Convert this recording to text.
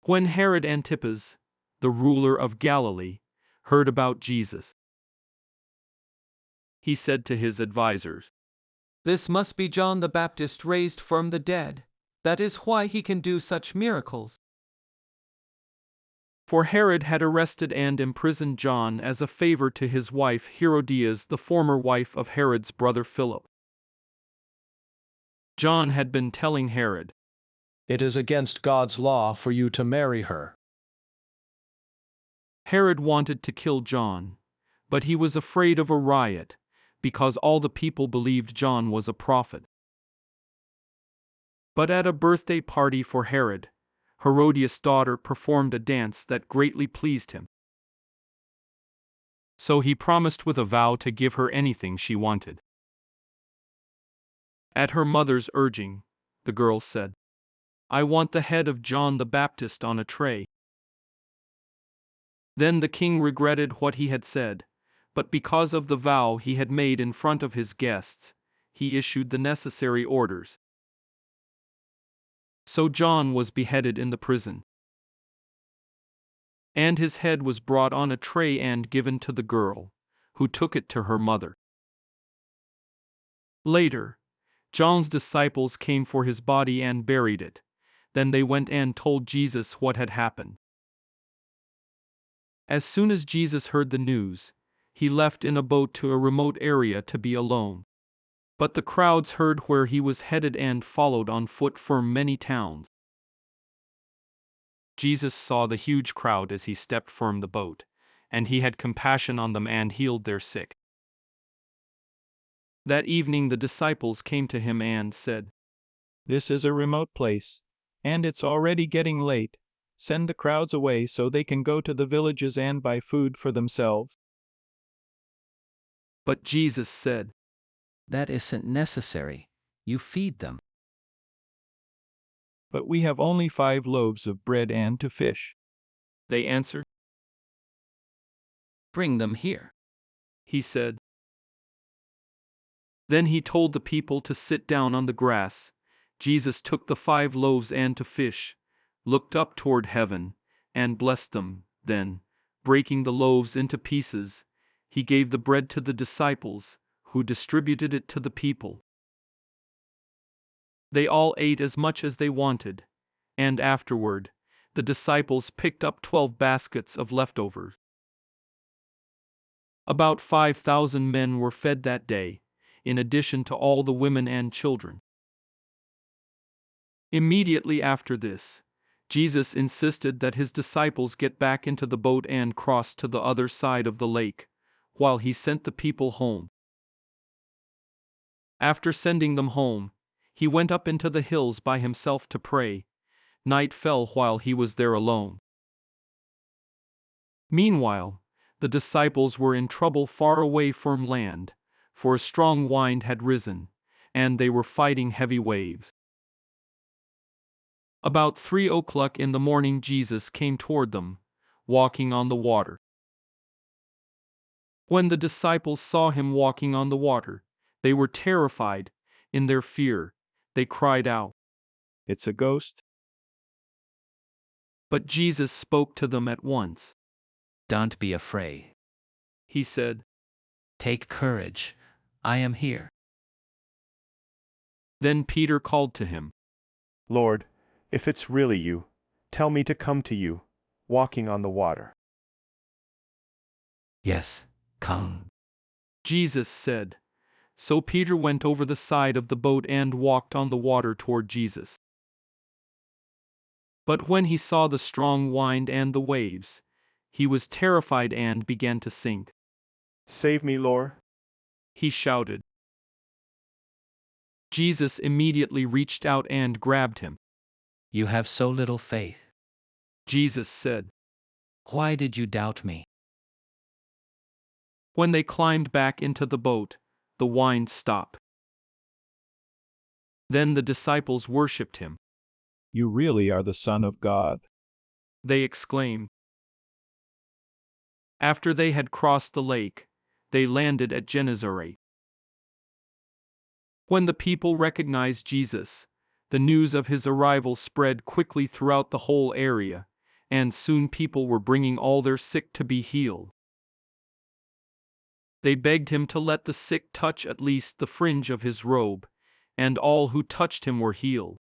When Herod Antipas, the ruler of Galilee, heard about Jesus, he said to his advisers, "This must be John the Baptist raised from the dead. That is why he can do such miracles." For Herod had arrested and imprisoned John as a favor to his wife Herodias, the former wife of Herod's brother Philip. John had been telling Herod, "It is against God's law for you to marry her." Herod wanted to kill John, but he was afraid of a riot, because all the people believed John was a prophet. But at a birthday party for Herod, Herodias' daughter performed a dance that greatly pleased him. So he promised with a vow to give her anything she wanted. At her mother's urging, the girl said, "I want the head of John the Baptist on a tray." Then the king regretted what he had said, but because of the vow he had made in front of his guests, he issued the necessary orders. So John was beheaded in the prison, and his head was brought on a tray and given to the girl, who took it to her mother. Later, John's disciples came for his body and buried it. Then they went and told Jesus what had happened. As soon as Jesus heard the news, he left in a boat to a remote area to be alone. But the crowds heard where he was headed and followed on foot from many towns. Jesus saw the huge crowd as he stepped from the boat, and he had compassion on them and healed their sick. That evening the disciples came to him and said, "This is a remote place, and it's already getting late. Send the crowds away so they can go to the villages and buy food for themselves." But Jesus said, "That isn't necessary. You feed them." "But we have only 5 loaves of bread and 2 fish." they answered. "Bring them here," He said. Then he told the people to sit down on the grass. Jesus took the 5 loaves and 2 fish, looked up toward heaven, and blessed them. Then, breaking the loaves into pieces, he gave the bread to the disciples, who distributed it to the people. They all ate as much as they wanted, and afterward, the disciples picked up 12 baskets of leftovers. About 5,000 men were fed that day, in addition to all the women and children. Immediately after this, Jesus insisted that his disciples get back into the boat and cross to the other side of the lake, while he sent the people home. After sending them home, he went up into the hills by himself to pray. Night fell while he was there alone. Meanwhile, the disciples were in trouble far away from land, for a strong wind had risen, and they were fighting heavy waves. About 3 o'clock in the morning Jesus came toward them, walking on the water. When the disciples saw him walking on the water, they were terrified. In their fear, they cried out, "It's a ghost." But Jesus spoke to them at once. "Don't be afraid. He said, Take courage. I am here." Then Peter called to him, "Lord, if it's really you, tell me to come to you, walking on the water." "Yes, come." Jesus said. So Peter went over the side of the boat and walked on the water toward Jesus. But when he saw the strong wind and the waves, he was terrified and began to sink. "Save me, Lord," he shouted. Jesus immediately reached out and grabbed him. "You have so little faith. Jesus said. Why did you doubt me?" When they climbed back into the boat, the wind stopped. Then the disciples worshipped him. "You really are the Son of God." They exclaimed. After they had crossed the lake, they landed at Gennesaret. When the people recognized Jesus, the news of his arrival spread quickly throughout the whole area. and soon people were bringing all their sick to be healed. They begged him to let the sick touch at least the fringe of his robe, and all who touched him were healed.